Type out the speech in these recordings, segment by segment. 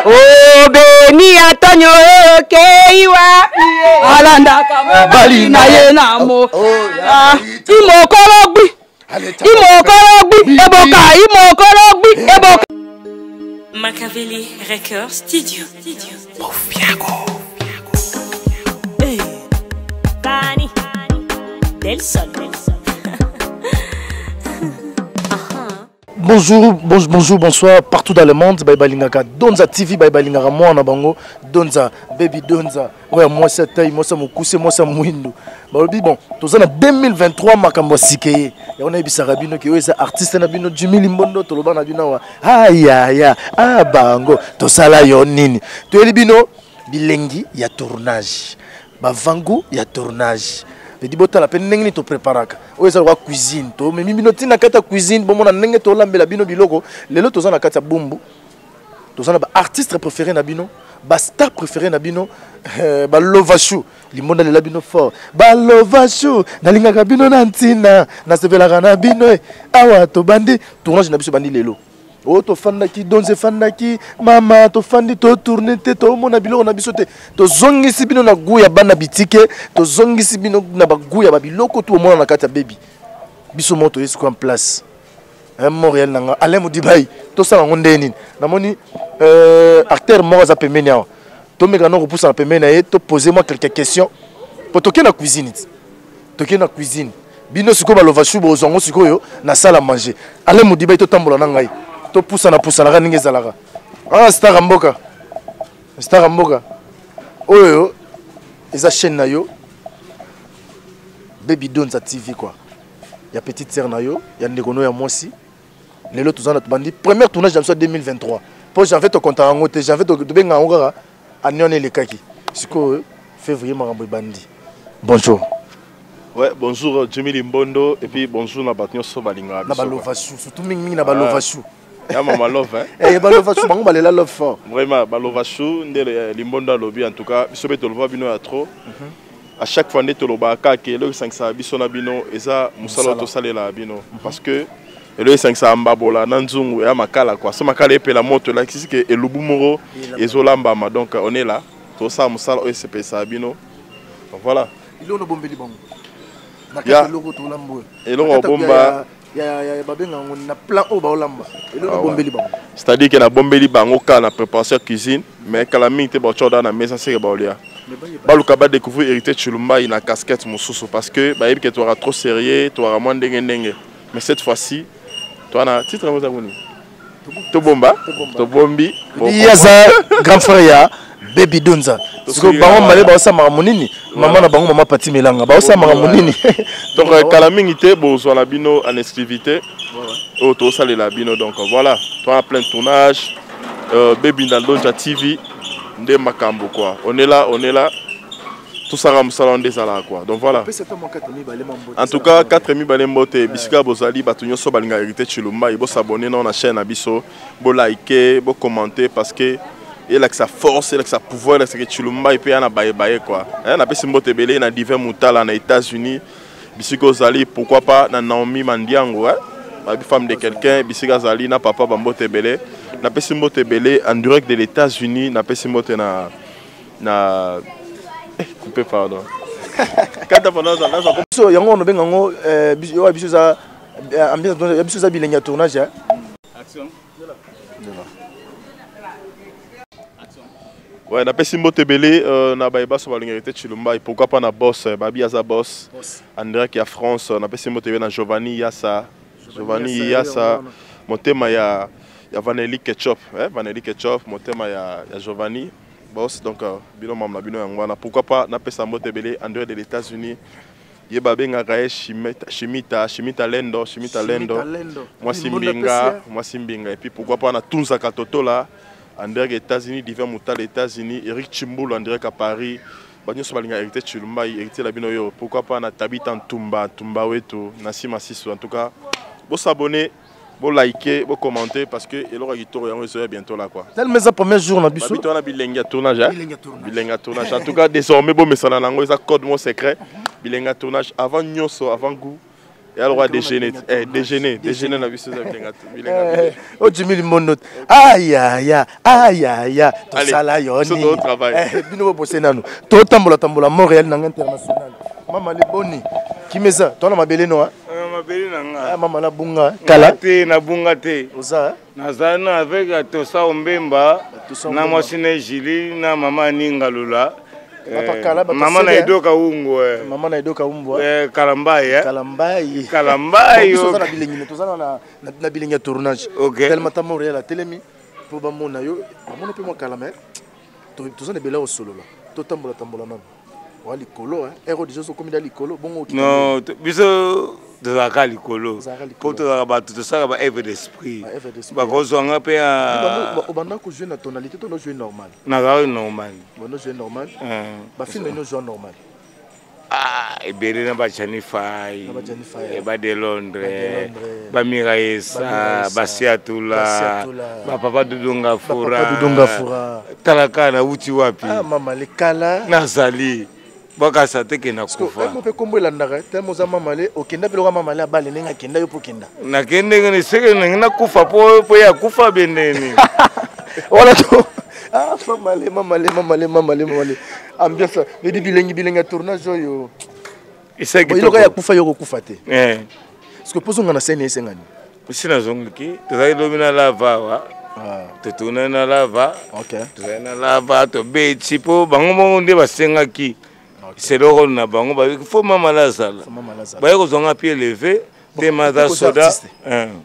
Oh beni Antonio keiwa alanda kama bali na ye namo imokorogbi eboka Machiavelli Record Studio. Bofiago. Hey. Bani Del Sol. Bonjour, bonsoir, partout dans le monde. Baïbalingaka, Donza TV, Baïbalingaka, moi na bango, Donza, Baby Donza. Ouais, moi c'est taille, moi c'est Moukousse, moi c'est Mouindou. Bon, tous en 2023, Makambo Sikeye. Et on a eu Sarabino qui est artiste Nabino, Jimmy Limbondo, Toloba Nabino. Aïe, ah, bango, to sala yonini. Tu es libino, bilengi, il y a tournage. Bavangu, il y a tournage. Di bota la peine nengi to préparaka o eza wa cuisine to mais mimi noti na kata cuisine bon mona nenge to lambela bino biloko lelo to za na kata bumbu to za na ba artiste préféré na bino ba star préféré na bino ba Lovashu limonda le labino fort ba Lovashu na linga bino na ntina na sevela na bino awa to bandi tournage na biso bandi lelo o to fandaki donze fandaki mama to fandi to tourner te to mona biloko na biso te to zongisi bino na guya bana bitike to zongisi bino na baguya ba biloko to mona na kata baby biso moto yesu en place un Montréal nanga Alain Modibayi to sala ngondeni na moni acteur moko za pembeni awa to meka no repousser na pembeni ye to poser moi quelques questions pour toke na cuisine bino siko ba Lovashu bo zongo siko yo na sala manger Alain Modibayi to tambola na ngai to poussa na ninge zalaka ah star mboka oyo eza chaîne na yo Baby Donza TV quoi ya petite sœur na yo ya ndekono ya mosi lelo tozana tobandi première tournage dans 2023 pour j'avais to compte en ngote j'avais to benga ngora anione lekaki siko février marambo bandi bonjour. Ouais, bonjour Jimmy Limbondo et puis bonjour na batnyo so balinga na Balovashu surtout mingi na Balovashu. Ya mama love hein. Eh Balovashu bango balela love fort. Vraiment Balovashu ndele Limbondo lobi en tout cas biso beto lova bino ya trop. À chaque fois ndé to lobaka ke le 500 biso na bino eza musala to salela bino parce que le 500 mbabola na nzungu ya makala quoi. So makala epela moto là qui que elubu moro ezolamba ma donc on est là. To sa musala OSP sa bino. Donc voilà. Il on bombeli bango. Ya logo to lambo. Et logo bomba ya babenga na plan o ba olamba. Et logo bombeli bango. C'est-à-dire que na bombeli bango ka na préparation cuisine mais kala mingte ba choda na mesa c'est ba olia. Baluka ba découvrir hérité Chilumba ina casquette mususu parce que ba yebike tu auras trop sérieux, tu auras moins ndenge. Mais cette fois-ci, toi na titre mo zaboni. To bomba, to bombi. Yaza grand frère ya Baby Donza. Parce que bango malé ba osama monini, maman na bango maman Pati Melanga, ba osama monini. Donc kalamingité bo zo la bino en exclusivité. Oh to sale la bino donc voilà, toi en plein tournage Baby Donza TV ndé makambo quoi. On est là. Tout ça ram salon des ala quoi. Donc voilà. En tout cas 4000 balembote bisika bozali batunyo so balinga hérité Chilumba, il faut s'abonner dans la chaîne abiso, bo liker, bo commenter parce que il a que sa force, il a que sa pouvoir, il a que Chilumba et puis il y a baye quoi. On a pesi mbote belé na divers moutala na États-Unis. Bisiko zali pourquoi pas na Naomi Mandiango hein. Ma femme de quelqu'un, bisika zali na papa bambote belé. Na pesi mbote belé en direct de les États-Unis, na pesi mbote na coupé pardon. Quand pendant ça so yango no bengango biso za ambiance biso za bilenya tournage hein. Action. Ouais, na pesi mbote belé na baïba so balinga hérité Chilumba et pourquoi pas na boss babi aza boss André qui a France na pesi mbote na Giovanni Yassa motema ya Vanelli Ketchup hein Vanelli Ketchup motema ya Giovanni boss donc bino mamla bino yangwana pourquoi pas na pesa mbote belé André de les États-Unis yeba benga gae Chimita Lendo moi simbinga et puis pourquoi pas na Tunza Katoto là André des États-Unis, divers moutals des États-Unis, Eric Chimboul, André à Paris, Bagno Sobalinga, hérité Chilumba, hérité Labinoyo, pourquoi pas na Tabita Tumba Weto, Nassima Sissou, en tout cas, vous s'abonner, vous liker, vous commenter parce que il aura bientôt là quoi. Tel mes premier jour na biso. On a bilenga tournage en tout cas désormais bon mais ça na ngo ça code mon secret bilenga tournage avant nyoso avant goût Il y a le droit de déjeuner. Déjeuner na biso za bilenga. Oh, Jimmy Monot. Aïe, aïe, aïe, aïe. Tout ça là, yoni. C'est au travail. Bino bosser nanu. To tambola Montréal nanga international. Mama le boni. Kimeza, toi na mabele no. Mabele nanga. Mama la bunga. Kala te na bunga te. Oza. Nazana avec Tosa Ombemba. Na mwasine Jili na mama Ningalula. Mama na idoka ungo mama na idoka umbo kalambai kalambai to sana bilingi to sana na bilingi tournage tellement ta Montréal telemi pour ba mona yo amona pe mo kalame to sana bela au solo la to tambola nan wa likolo ero déjà so komida likolo bongo non biso de la likolo pour to ba tout ça ba eve d'esprit ba kozonga pe au banda ko jouer na tonalité to no jouer normal na normal bon jouer normal ba film no jouer normal ebele na ba Chanify ba de Londres ba Miraesa ba Siatula ba Papa Dudunga Fura talaka na uti wapi mama le kala nazali baka sateke na kufa mo pe kombo landaka tellement za mama le okenda pe lo mama le abale nenga kenda yo pokenda na kende ngene seke na kufa po ya kufa beneni wala to mama le ambiance vedi bilengi tournage yo isaki to ya kufa yo kufa te parce que poso ngana scène esengani sina zongiki tozali domina lava wa totuna na lava tozali na lava to beti po bango nde basengaki c'est le rôle na bango ba il faut mama la sala ba yeko zonga pied levé te maza soda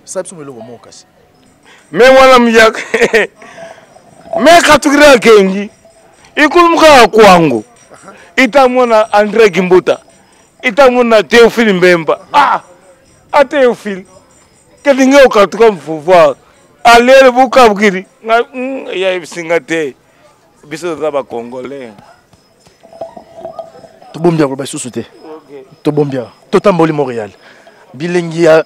ça pso melo mo kasi mais wala mjak mais katugira kengi ikulumuka kwangu itamona André Gimbuta itamona Théophile Mbemba a Théophile kedinge okatuka mfouvoir aller bukabgiri ya singate biso za ba congolais to bombia ko ba susute to bombia to tamboli Montréal bilengi ya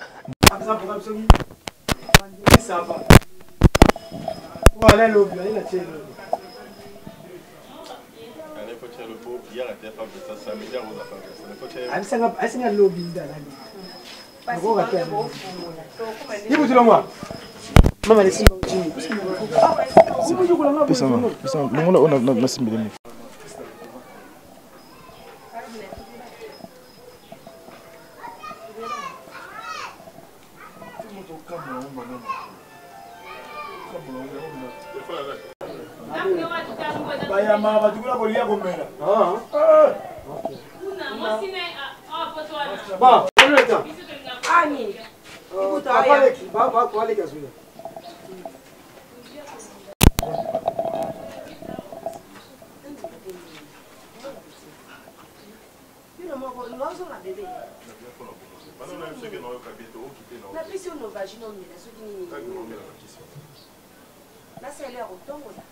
voilà le bien il a tiré asinga lobby ndalani ibu tulongwa mama lesimba uchini pesa ngona ona nasimbele Baya mama tukula kolia komela. Ba, oleta. Ani. Ikuta aya. Ba kwale kasule. Bino moko nozo na bébé. Na pisi ono vagino mila soki nini. Na sele rotongo la.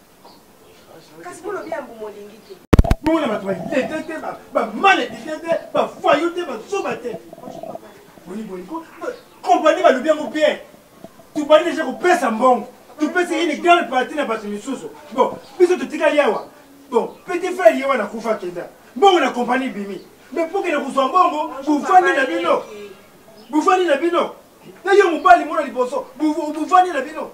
Kasi bolo bien mbu molingi te. Bolo na toi te ba mane te ba foyo te ba soba te. Boni ko compagnie ba lobia mo bien. Tu bani déjà ko pesa mbongo. Tu pesa une grande partie na bato misusu. Bon, biso to tika yawa. Bon, petit frère yawa na kufa kenda. Mbongo na compagnie bimi. Mais pour que na kuswa mbongo, bufani na bino. Bufani na bino. Na yo mobali mona liboso. Bufani na bino.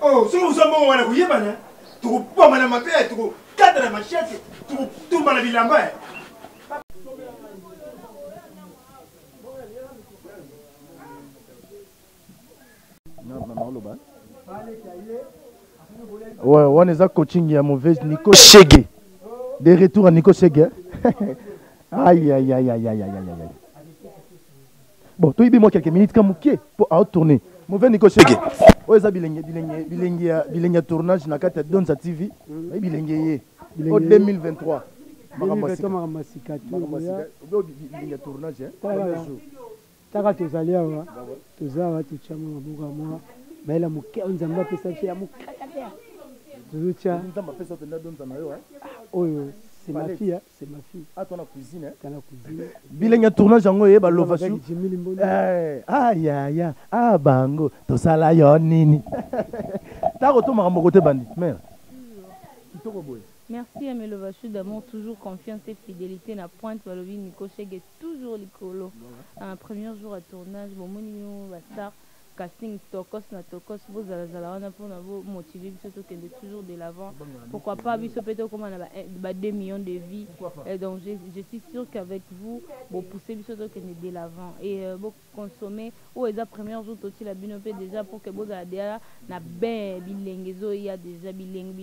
Oh, si vous avez un peu de temps, tu peux pas ma paix, tu peux cadrer ma machette, tu peux tout mal bilamba. Ouais, on est à coaching, il y a mauvais Nico Chege. Des retours à Nico Chege. Aïe, aïe, aïe, aïe, aïe, aïe, aïe. Bon, tu as moi quelques minutes comme pour tourner. Mauvais Nico Chege. Ouais, ça bilingue tournage na kata Donza TV. Bilingue au 2023. 2023 masika bilingue tournage taka tozali awa tozawa tuchama mabuka mwa baila muke onzamba pesa chez ya mukaka te tucha nzamba pesa tenda Donza na yo oyo c'est ma fille c'est ma fille toi na cuisine kana cuisine bilingue tournage yango yeba lovashu aïe aïe bango tosala yo nini tako to makambo kote bandi mère kitoko boye Merci à Melovachu d'amour, toujours confiance et fidélité. La pointe, Valobi, Nico Cheg est toujours l'écolo. Un premier jour à tournage, bon, mon star, casting, tokos, na tokos, vous allez pour vous motiver, surtout qu'elle est toujours de l'avant. Pourquoi pas, peut-être comme on a 2 millions de vies. Et donc, je suis sûre qu'avec vous, vous poussez surtout qu'elle est de l'avant. Et vous consommez, ou les premiers jours, aussi la binopé déjà pour que vous ayez na ben bilinguezo, il y a déjà bilingue,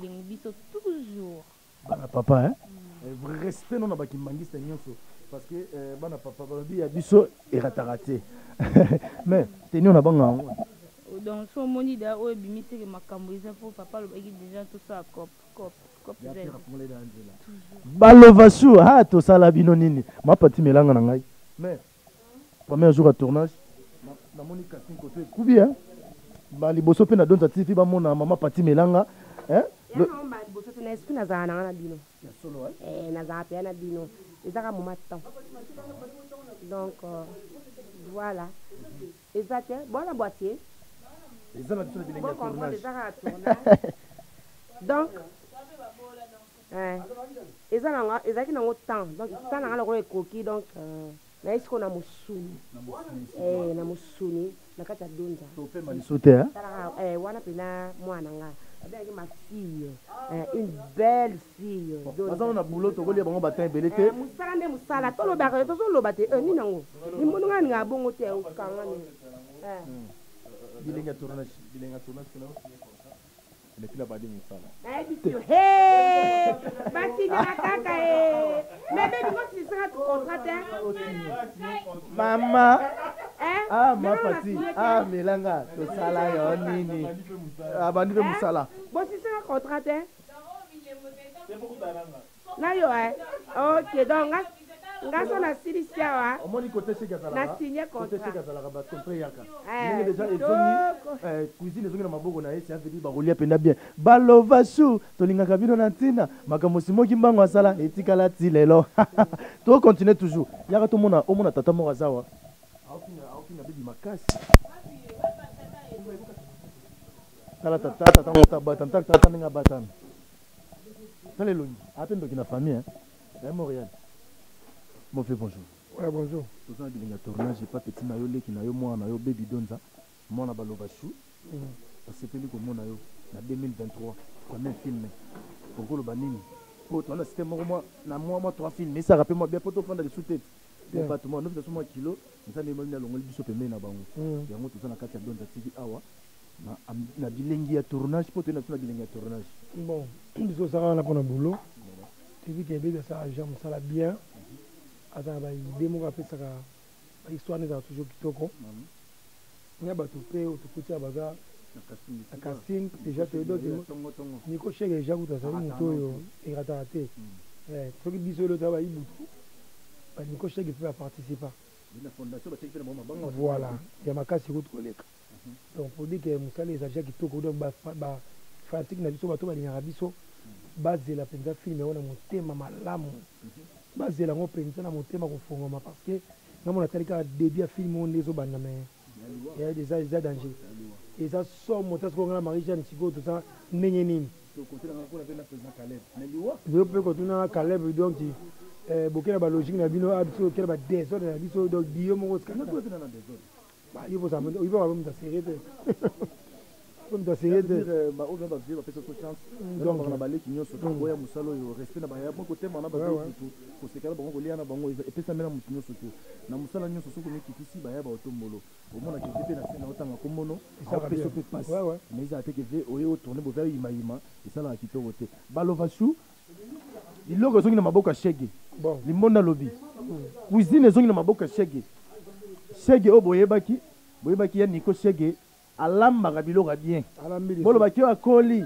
toujours. Bana papa, hein? Respect non abaki mangiste nyonso parce que bana papa balobi ya biso eratarate. Mais teni on a banga. Donc so moni da o bimise ke makambo isa pour papa lo baki déjà tout ça cop. Balovasu ha to sala bino nini? Ma pati melanga na ngai. Mais premier jour à tournage na moni casting côté kubi hein? Ba liboso pe na donza TV ba mona mama pati melanga, hein? Ya no ba liboso te na esprit na zana na bino. Ya solo hein? Na za pe na bino. Ezaka mo matin. Donc voilà. Exact. Bon la boîtier. Les hommes sont bien tournage. Donc ezaki na temps. Donc temps na le coquille donc na isko na musuni. Na musuni na kata donza. To pe malisote hein? Wana pena mwana nga. Avec ma fille, une belle fille. On a boulot, on va aller battre belete. Musala ne musala, tout le bagage, tout le bate. Ni nango. Ni mononga nga bongo te o kanga ni. Bilenga tournage kana. Le fila badi musala. Bisio. Hey! Bati na kaka Mais baby ko si sera contrat Mama. Ah ma pati. Ah melanga to sala yo nini. Ah bandi pe musala. Bon si sera contrat Na yo OK donc ngaso na silisia wa. Omoni côté chez Gazala. Na signé contrat. Côté chez Gazala ba contre yaka. Ni déjà ezongi cuisine ezongi na maboko na esi afedi ba kolia penda bien. Balovasu to linga kabino na ntina makambo simoki mbango asala etikala ti lelo. To continuer toujours. Yaka to mona omona tata mo kazawa. Aokina bibi makasi. Tala tata mo batanta tata ninga batana. Tala longi. Apendo kina famille hein. À Montréal. Mon frère, bonjour. Ouais, bonjour. Tout ça, il y a tournage, j'ai pas petit nayo qui nayo moi nayo baby donza, moi na Balovachu. Parce que c'est comme moi nayo, na 2023, quand même filmé. Pour le banini. Pour toi, c'était moi na moi 3 films, mais ça rappelle moi bien pour toi prendre des sous-têtes. Département 9 kilo, ça les molina longo biso pemé na bango. Ya mo tout ça na kati ya donza TV awa. Na bilengi ya tournage pour toi na bilengi ya tournage. Bon, biso ça on a pour un boulot. Tu vis que bébé ça j'aime ça la bien. Attends, il y a des histoire toujours kitoko. Il y a des casting déjà te donne Nico Cheg déjà vous avez moto et raté. Faut que biso le travail butu. Nico Cheg peut participer. Voilà, il y a ma casse route collègue. Donc pour dire que Moussa les agents kitoko donc ba pratique na biso bato ba linga biso base la penza film on a monté mama lamu. Base la ngopenza na motema kufungoma parce que ngamona talika début ya film on les obanda mais il y a des dangers et ça sort motas ko ngala Marie-Jeanne Siko tout ça nenye nini to côté na ko na président Caleb mais liwa je peux continuer Caleb donc bokela ba logique na bino abso kela ba désordre na biso donc dio mo ko na ko na désordre ba yibo ça il va même série comme dans série de ba ouvre ba vivre peut être chance donc on a balé qui nyoso to boya musalo yo respect na ba ya côté mana ba tout ko sekala bango ko liana bango et puis ça mena mutu nyoso to na musala nyoso soko ni kitisi ba ya ba otombolo au mona ki tepe na sena otanga ko mono ça peut se passer mais ça a été que fait oyo tourner bo vers ima et ça la kitoko te Balovachu iloko zongi na maboka shege bon limonda lobi cuisine zongi na maboka shege o boyebaki ya Nico Cheg alamba biloko bien bolo bakio akoli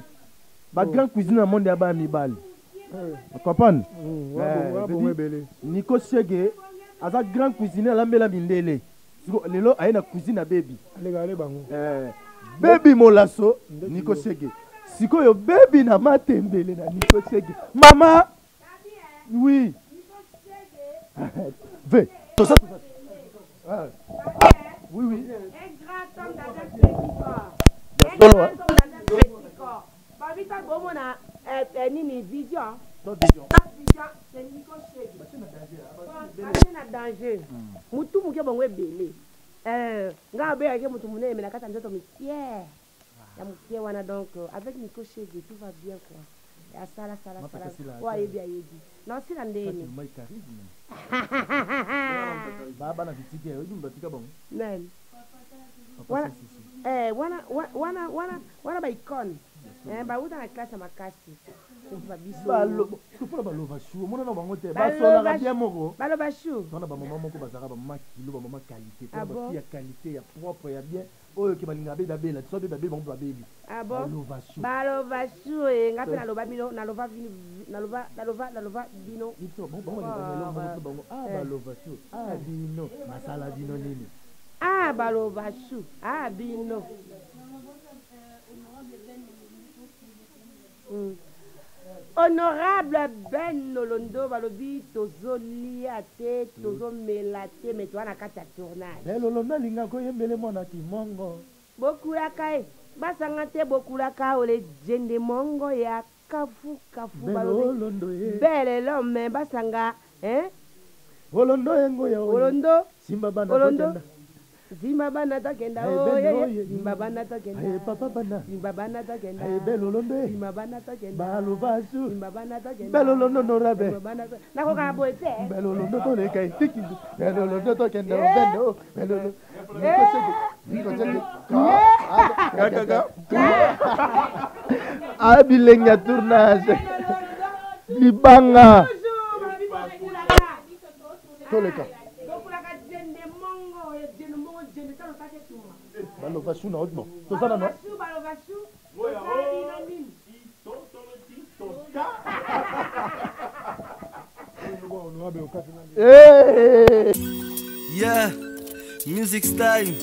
ba grand cuisine na monde ya ba mibali comprendre Nico Cheg aza grand cuisine alambela mindele lelo ayena cuisine na baby ale bango baby molaso Nico Cheg sikoyo baby na matembele na Nico Cheg mama oui ve tout ça oui Babita bomona nini vision. C'est Nico Shege. Na danger. Mutu muke bongwe belé. Nga be yake mutu mune mais na kata ndoto misier. Ya mukie wana donc avec Nico Shege tout va bien quoi. Ya sala. Ouais bien yebi. Non c'est la ndeni. Baba na vitike yo jumba tika bon. Nani? Wana ba icon. Ba uta na classe makasi. Balo bashu mona na bango te basola bien moko balo bashu tona ba maman moko bazaka ba maman kilo ba maman qualité ba ya qualité ya propre ya bien oyo ke balinga be dabela so be babeli bango babeli balo bashu ngape na loba bino na loba bino ito bongo bango balo bashu bino masala bino nini balo bashu bino Honorable Ben Nolondo balobi tozoli ate tozomela te mais toi na kati ya tournage. Lolondo linga ko yembele mona kimongo. Bokulaka basanga te bokulaka ole jende mongo ya kafu balobi. Bele l'homme basanga Olondo yengo ya Olondo Simba bana Zimba bana takenda oye Zimba bana takenda papa bana Zimba bana takenda belo londo Zimba bana takenda balo basu Zimba bana takenda belo londo no rabe na ko ka boete belo londo to le kai tiki belo londo to kenda bendo belo abilenya tournage libanga toleka balo bashu na odmo to sana no balo bashu yeah music style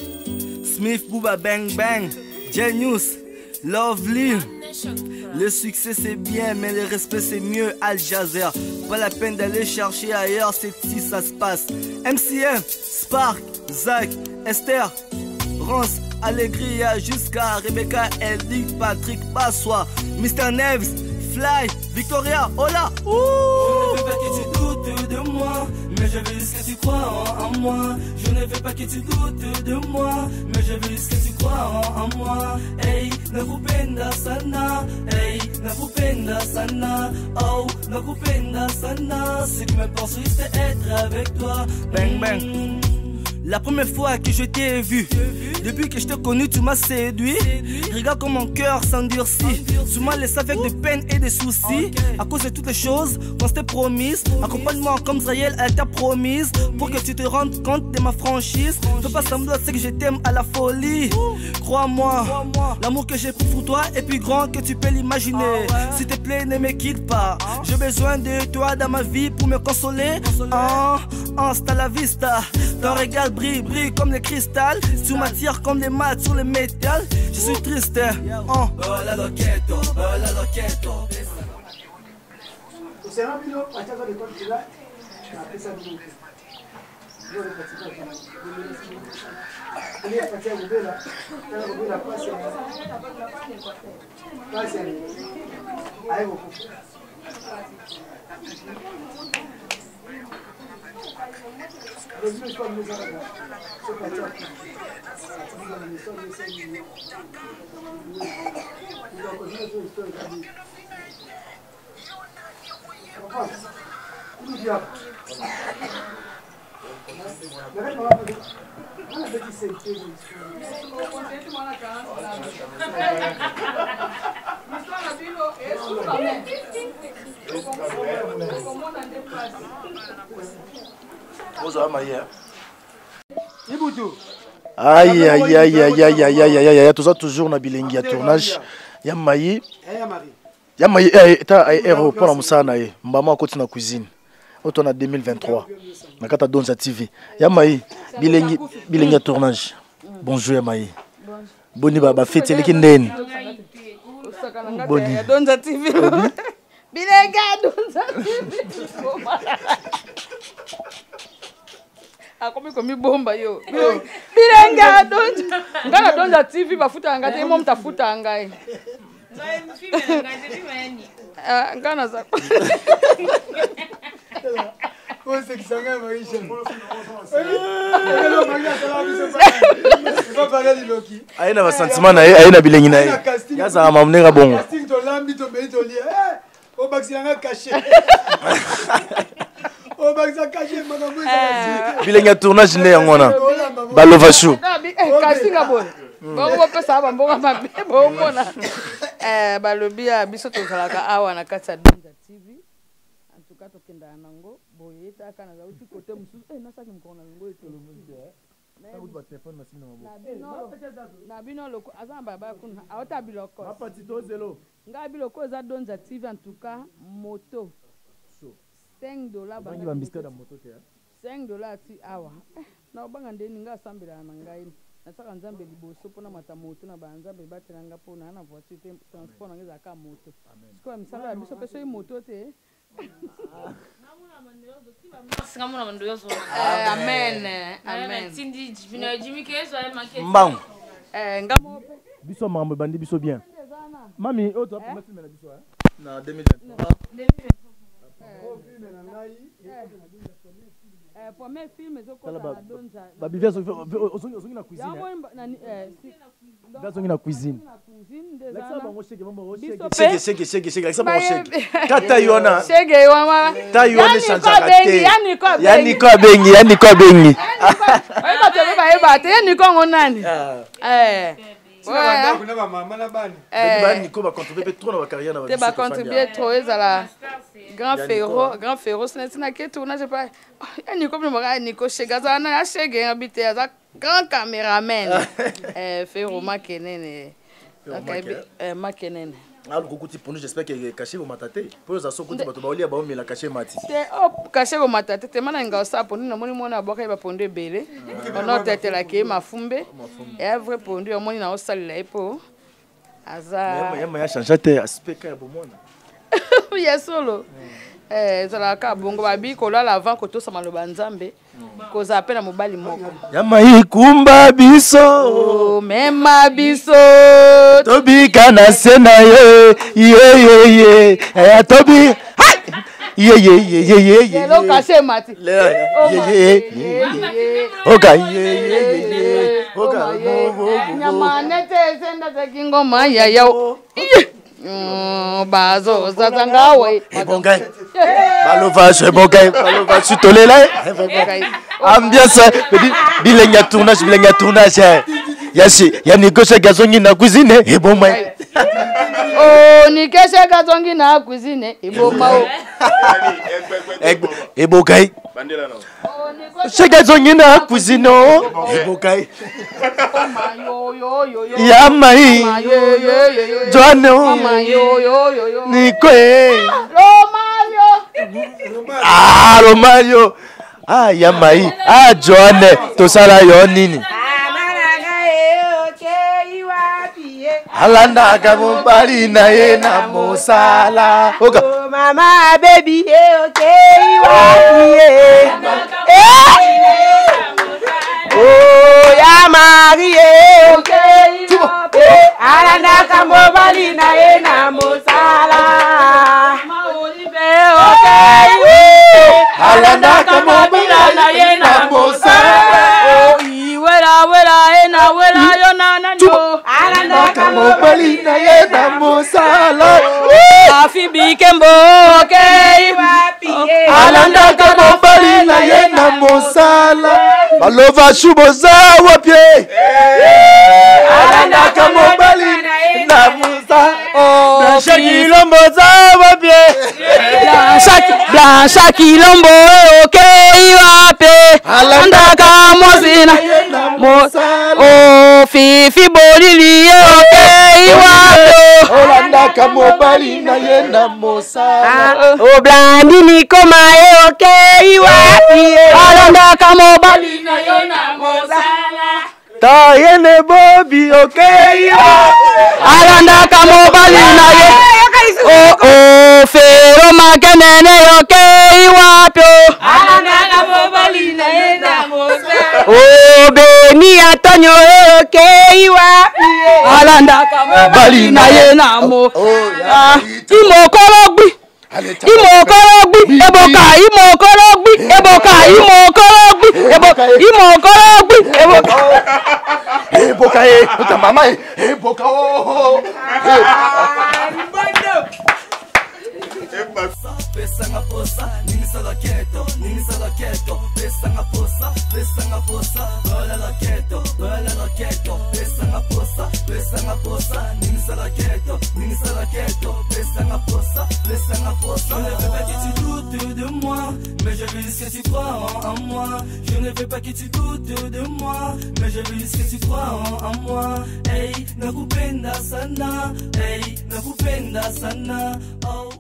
Smith Booba Bang Bang Genius Lovely. Le succès c'est bien mais le respect c'est mieux. Al Jazeera, pas la peine d'aller chercher ailleurs, c'est ici ça se passe. MCM, Spark, Zach, Esther, Rance, Allegria jusqu'à Rebecca, Eldick, Patrick, Passois, Mr. Neves, Fly, Victoria, Hola. Je ne veux pas que tu doutes de moi, mais je veux juste que tu crois en moi. Je ne veux pas que tu doutes de moi, mais je veux juste que tu crois en moi. Hey, nakupenda sana, hey, nakupenda sana, oh, nakupenda sana. Ce qui m'importe c'est être avec toi. Bang bang. La première fois que je t'ai vu, depuis que je t'ai connu, tu m'as séduit. Regarde comme mon cœur s'endurcit. Tu m'as laissé avec des peines et des soucis. À cause de toutes les choses qu'on s'était promises. Accompagne-moi comme Israël, elle t'a promise. Pour que tu te rendes compte de ma franchise. Fais pas semblant, c'est que je t'aime à la folie. Crois-moi, l'amour que j'ai pour toi est plus grand que tu peux l'imaginer. S'il te plaît, ne me quitte pas. J'ai besoin de toi dans ma vie pour me consoler. Hasta la vista. Ton regard brille, brille comme le cristal. Tu m'attires comme les maths sur le métal. Je suis triste. Bola loqueto, bola loqueto. Aïe aïe aïe aïe aïe aïe aïe aïe, tout ça toujours na bilengi ya tournage. Ya mayi. Ya mayi ta aéroport na musana e. Mbama akoti na cuisine. Auto na 2023. Na kata Donza TV. Ya mayi bilengi ya tournage. Bonjour ya mayi. Boni baba fete leki ndeni. Boni Donza TV. Bilenga Donza TV. Akomi komi bomba yo. Bilenga Donza. Ngana Donza TV bafuta ngate mo mtafuta ngai. Ngana za. Aina ba sentiment na aina bilengi na ye. Yaza mamnera bongo. Casting to lambi to be to lia. O baxilanga caché. O baxa caché makambo. Bilengi tournage ne ngona. Balova show. Casting abo. Bongo pesa ba mbonga mabe bongo na. Balobi ya biso to kalaka awa na kati ya Donza TV. En tout cas to kenda nango boye ta kana za uti kote mususu na saki mkona ngo etolomuzi na bino loko azamba ba kuna awota biloko apati to zelo nga biloko za Donza TV en tout cas moto $5 bangi ba mbiska da moto te $5 ti awa na obanga ndeni nga sambela na ngai na saka nzambe liboso pona mata moto na banzambe batelanga pona na voiture te transport ngeza ka moto siko misala ya biso peso moto te amen amen tindi bino jimi kezo ay manke mbang ngamo biso mambo bandi biso bien mami o to promesse na biso na 2023 premier film ezokola Donza ba bivia osongi na cuisine na cuisine kata yona shege mama ta yona chanchakate yani ko bengi ba te yani ko ngonani te ba contribuer trop ezala grand ferro sina ke tournage pas yani ko bino ni ko shega za na shege habite za grand cameraman ferro makenene makenene Kukuti pour nous, j'espère que caché vos mataté. Pour ça, Kukuti bato baolia baomi la caché mati. Caché vos mataté. Te mana nga sa pour nous, na moni mona boka ba pondé belé. On a tête la ke mafumbe. Et vrai pondu, on moni na osali la epo. Aza. Mais ya changer te aspect ka bomona. Ya solo. Zala ka bongo babi ko la avant ko to sama lo banzambe. Ko za pena mobali moko. Yama ikumba biso. Mema biso. Tobi kana sena ye. Tobi. Ye. Lo caché mati. Oga ye. Oga. Nyama nete senda za kingoma ya yao. Bazo zazangawe ebongai balova sutolela ambiance bilenga tournage yasi ya nikoche gazongi na cuisine eboma nikeshe gazongi na cuisine eboma ebogai chega zongi na cuisine ebogai Yamai Joano Nikwe Romario Yamai Joane Tosala Yonini Alanda kamumbali na ye na mosala Mama baby okay wapi Oh ya Marie okay Alanda kamobali na ye na mosala okay Alanda kamobali na ye na mosala wera yo nana no Alanda kamobali na ye na mosala Afi bikembo okay wapi Alanda kamobali na ye na mosala Balova shuboza wapye Alanda kamobali na mosala Blancha kilombo za wapye Blancha kilombo okay wapi Alanda kamozina Oh fifi bolili okay wapi Alanda kamobali na ye na mosala Oh blandi nikoma okay wapi Alanda kamobali na ye na mosala Ta yene bobi okay Alanda kamobali na ye Oh fero makenene okay wapi Alanda kamobali na ye na mosala Oh beni atonyo okay wapi Alanda kamobali mobali na ye na mo imokorogbi imokorogbi eboka imokorogbi eboka imokorogbi imokorogbi eboka puta mama eboka oh Pesanga posa, ningisa la keto, pesanga posa, bola la keto, pesanga posa, ningisa la keto, pesanga posa. Je ne veux pas que tu doutes de moi, mais je veux juste que tu crois en moi. Je ne veux pas que tu doutes de moi, mais je veux juste que tu crois en moi. Hey, nakupenda sana, oh.